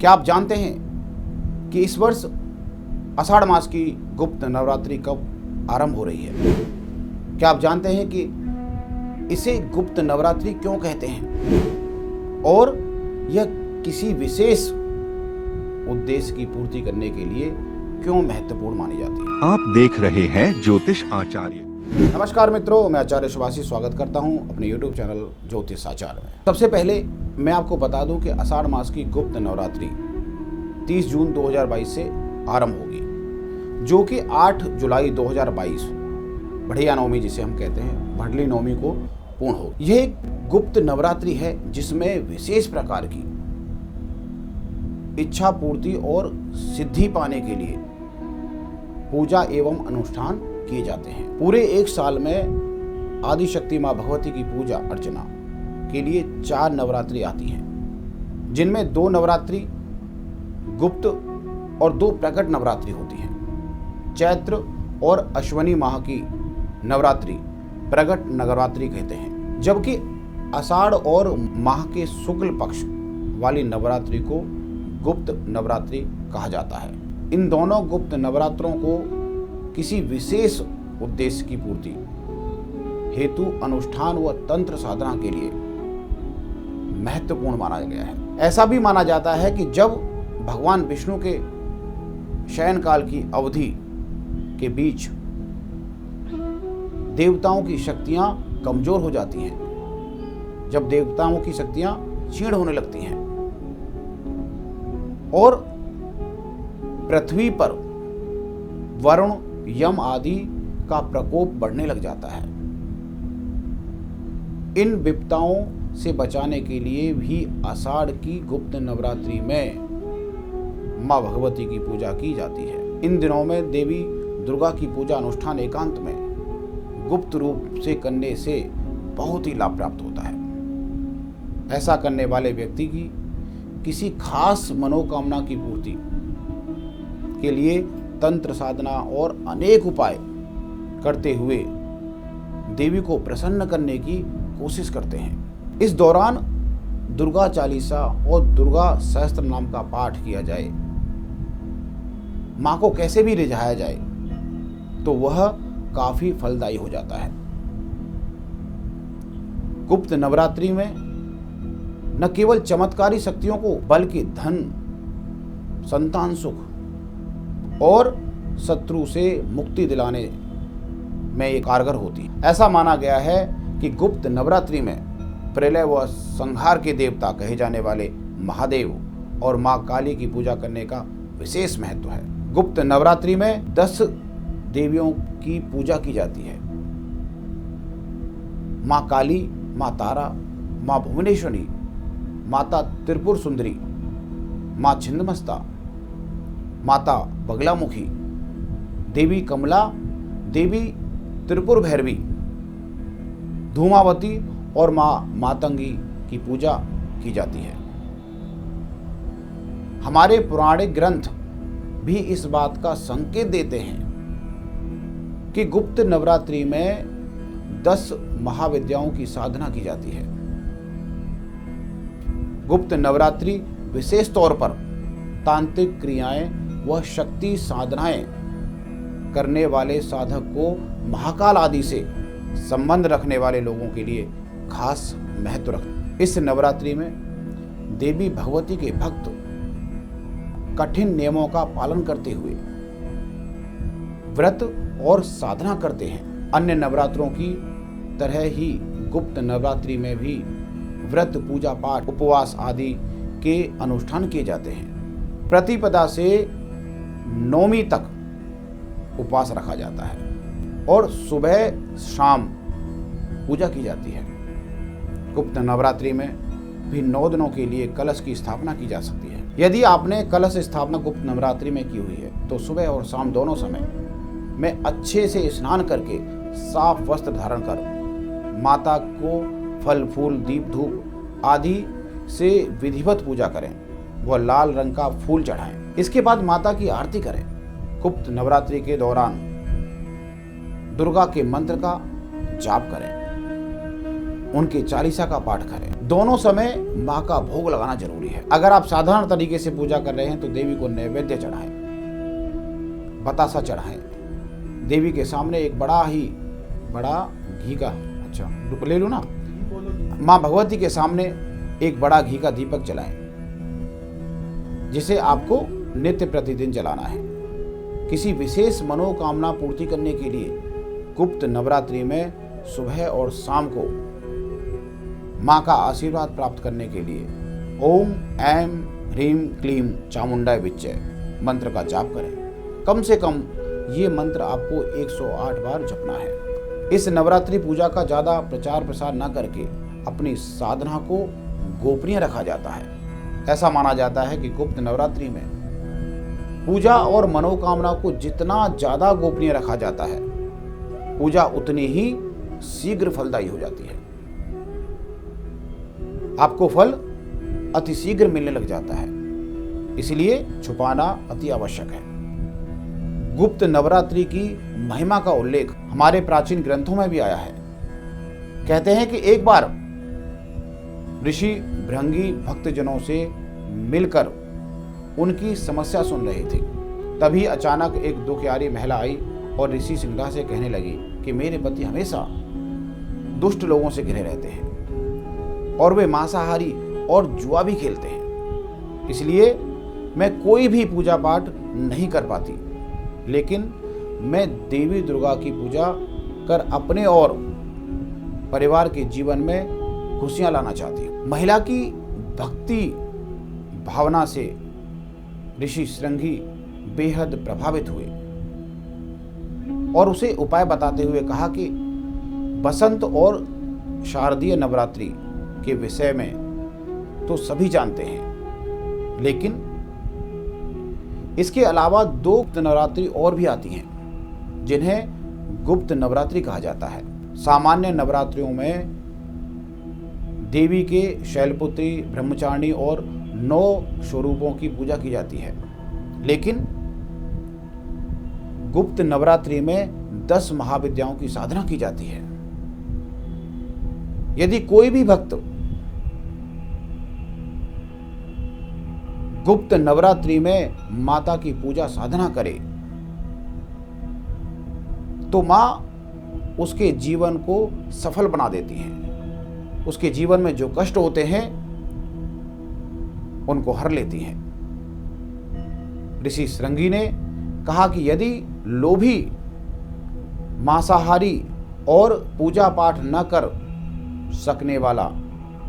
क्या आप जानते हैं कि इस वर्ष आषाढ़ मास की गुप्त नवरात्रि कब आरंभ हो रही है? क्या आप जानते हैं कि इसे गुप्त नवरात्रि क्यों कहते हैं और यह किसी विशेष उद्देश्य की पूर्ति करने के लिए क्यों महत्वपूर्ण मानी जाती है? आप देख रहे हैं ज्योतिष आचार्य। नमस्कार मित्रों, मैं आचार्य सुभाषी स्वागत करता हूं अपने YouTube चैनल ज्योतिष आचार्य में। सबसे पहले मैं आपको बता दूं कि आषाढ़ मास की गुप्त नवरात्रि 30 जून 2022 से आरंभ होगी, जो कि 8 जुलाई 2022 बढ़िया नवमी जिसे हम कहते हैं, भडली नवमी को पूर्ण हो। यह एक गुप्त नवरात्रि है जिसमें विशेष प्रकार की इच्छा पूर्ति और सिद्धि पाने के लिए पूजा एवं अनुष्ठान किए जाते हैं। पूरे एक साल में आदि शक्ति माँ भगवती की पूजा अर्चना के लिए 4 नवरात्रि आती हैं, जिनमें 2 नवरात्रि गुप्त और 2 प्रकट नवरात्रि होती हैं। चैत्र और अश्वनी माह की नवरात्रि प्रकट नवरात्रि कहते हैं, जबकि आषाढ़ और माह के शुक्ल पक्ष वाली नवरात्रि को गुप्त नवरात्रि कहा जाता है। इन दोनों गुप्त नवरात्रों को किसी विशेष उद्देश्य की पूर्ति हेतु अनुष्ठान व तंत्र साधना के लिए महत्वपूर्ण माना गया है। ऐसा भी माना जाता है कि जब भगवान विष्णु के शयन काल की अवधि के बीच देवताओं की शक्तियां कमजोर हो जाती हैं, जब देवताओं की शक्तियां क्षीण होने लगती हैं और पृथ्वी पर वरुण यम आदि का प्रकोप बढ़ने लग जाता है, इन विपदाओं से बचाने के लिए भी आषाढ़ की गुप्त नवरात्रि में मां भगवती की पूजा की जाती है। इन दिनों में देवी दुर्गा की पूजा अनुष्ठान एकांत में गुप्त रूप से करने से बहुत ही लाभ प्राप्त होता है। ऐसा करने वाले व्यक्ति की किसी खास मनोकामना की पूर्ति के लिए तंत्र साधना और अनेक उपाय करते हुए देवी को प्रसन्न करने की कोशिश करते हैं। इस दौरान दुर्गा चालीसा और दुर्गा सहस्त्र नाम का पाठ किया जाए, मां को कैसे भी रिझाया जाए तो वह काफी फलदायी हो जाता है। गुप्त नवरात्रि में न केवल चमत्कारी शक्तियों को बल्कि धन, संतान सुख और शत्रु से मुक्ति दिलाने में ये कारगर होती है। ऐसा माना गया है कि गुप्त नवरात्रि में प्रलय व संहार के देवता कहे जाने वाले महादेव और मां काली की पूजा करने का विशेष महत्व है। गुप्त नवरात्रि में 10 देवियों की पूजा की जाती है। मां काली, मां तारा, मां भुवनेश्वरी, माता त्रिपुर सुंदरी, मां छिन्नमस्ता, माता बगलामुखी, देवी कमला, देवी त्रिपुर भैरवी, धूमावती और मां मातंगी की पूजा की जाती है। हमारे पौराणिक ग्रंथ भी इस बात का संकेत देते हैं कि गुप्त नवरात्रि में 10 महाविद्याओं की साधना की जाती है। गुप्त नवरात्रि विशेष तौर पर तांत्रिक क्रियाएं व शक्ति साधनाएं करने वाले साधक को महाकाल आदि से संबंध रखने वाले लोगों के लिए खास महत्व रखते। इस नवरात्रि में देवी भगवती के भक्त कठिन नियमों का पालन करते हुए व्रत और साधना करते हैं। अन्य नवरात्रों की तरह ही गुप्त नवरात्रि में भी व्रत, पूजा पाठ, उपवास आदि के अनुष्ठान किए जाते हैं। प्रतिपदा से नौमी तक उपवास रखा जाता है और सुबह शाम पूजा की जाती है। गुप्त नवरात्रि में भी 9 दिनों के लिए कलश की स्थापना की जा सकती है। यदि आपने कलश स्थापना गुप्त नवरात्रि में की हुई है तो सुबह और शाम दोनों समय में अच्छे से स्नान करके साफ वस्त्र धारण कर माता को फल, फूल, दीप, धूप आदि से विधिवत पूजा करें व लाल रंग का फूल चढ़ाएं। इसके बाद माता की आरती करें। गुप्त नवरात्रि के दौरान दुर्गा के मंत्र का जाप करें, उनके चालीसा का पाठ करें। दोनों समय माँ का भोग लगाना जरूरी है। अगर आप साधारण तरीके से पूजा कर रहे हैं तो देवी को नैवेद्य चढ़ाएं, बतासा चढ़ाएं। देवी के सामने एक बड़ा घी का ले लो ना, माँ भगवती के सामने एक बड़ा घी का दीपक जलाएं, जिसे आपको नित्य प्रतिदिन जलाना है। किसी विशेष मनोकामना पूर्ति करने के लिए गुप्त नवरात्रि में सुबह और शाम को माँ का आशीर्वाद प्राप्त करने के लिए ओम ऐं ह्रीं क्लीं चामुंडाय विच्चे मंत्र का जाप करें। कम से कम ये मंत्र आपको 108 बार जपना है। इस नवरात्रि पूजा का ज़्यादा प्रचार प्रसार न करके अपनी साधना को गोपनीय रखा जाता है। ऐसा माना जाता है कि गुप्त नवरात्रि में पूजा और मनोकामना को जितना ज़्यादा गोपनीय रखा जाता है, पूजा उतनी ही शीघ्र फलदायी हो जाती है। आपको फल अति शीघ्र मिलने लग जाता है, इसलिए छुपाना अति आवश्यक है। गुप्त नवरात्रि की महिमा का उल्लेख हमारे प्राचीन ग्रंथों में भी आया है। कहते हैं कि एक बार ऋषि भृंगी भक्तजनों से मिलकर उनकी समस्या सुन रहे थे। तभी अचानक एक दुखियारी महिला आई और ऋषि श्रृंगा से कहने लगी कि मेरे पति हमेशा दुष्ट लोगों से घिरे रहते हैं और वे मांसाहारी और जुआ भी खेलते हैं, इसलिए मैं कोई भी पूजा पाठ नहीं कर पाती, लेकिन मैं देवी दुर्गा की पूजा कर अपने और परिवार के जीवन में खुशियां लाना चाहती हूँ। महिला की भक्ति भावना से ऋषि श्रृंगी बेहद प्रभावित हुए और उसे उपाय बताते हुए कहा कि बसंत और शारदीय नवरात्रि के विषय में तो सभी जानते हैं, लेकिन इसके अलावा 2 गुप्त नवरात्रि और भी आती हैं, जिन्हें गुप्त नवरात्रि कहा जाता है। सामान्य नवरात्रियों में देवी के शैलपुत्री, ब्रह्मचारिणी और 9 स्वरूपों की पूजा की जाती है, लेकिन गुप्त नवरात्रि में 10 महाविद्याओं की साधना की जाती है। यदि कोई भी भक्त गुप्त नवरात्रि में माता की पूजा साधना करे तो मां उसके जीवन को सफल बना देती हैं। उसके जीवन में जो कष्ट होते हैं उनको हर लेती हैं। ऋषि श्रृंगी ने कहा कि यदि लोभी, मांसाहारी और पूजा पाठ न कर सकने वाला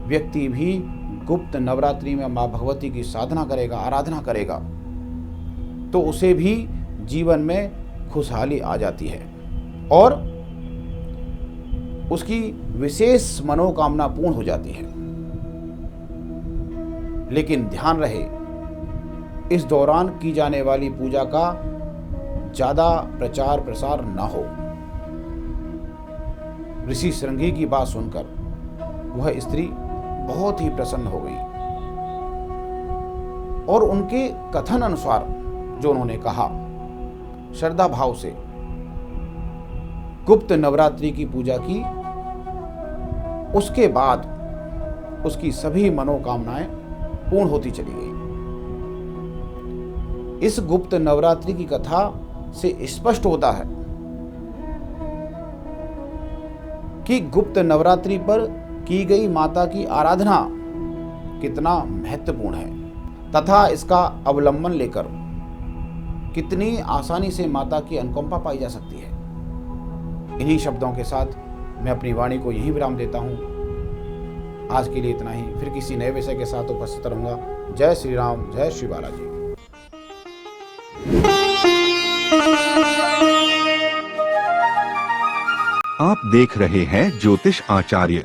व्यक्ति भी गुप्त नवरात्रि में मां भगवती की साधना करेगा, आराधना करेगा, तो उसे भी जीवन में खुशहाली आ जाती है और उसकी विशेष मनोकामना पूर्ण हो जाती है। लेकिन ध्यान रहे, इस दौरान की जाने वाली पूजा का ज्यादा प्रचार प्रसार न हो। ऋषि श्रृंगी की बात सुनकर वह स्त्री बहुत ही प्रसन्न हो गई और उनके कथन अनुसार जो उन्होंने कहा, श्रद्धा भाव से गुप्त नवरात्रि की पूजा की। उसके बाद उसकी सभी मनोकामनाएं पूर्ण होती चली गई। इस गुप्त नवरात्रि की कथा से स्पष्ट होता है कि गुप्त नवरात्रि पर की गई माता की आराधना कितना महत्वपूर्ण है तथा इसका अवलंबन लेकर कितनी आसानी से माता की अनुकंपा पाई जा सकती है। इन्हीं शब्दों के साथ मैं अपनी वाणी को यहीं विराम देता हूँ। आज के लिए इतना ही, फिर किसी नए विषय के साथ उपस्थित रहूंगा। जय श्री राम, जय श्री बालाजी। आप देख रहे हैं ज्योतिष आचार्य।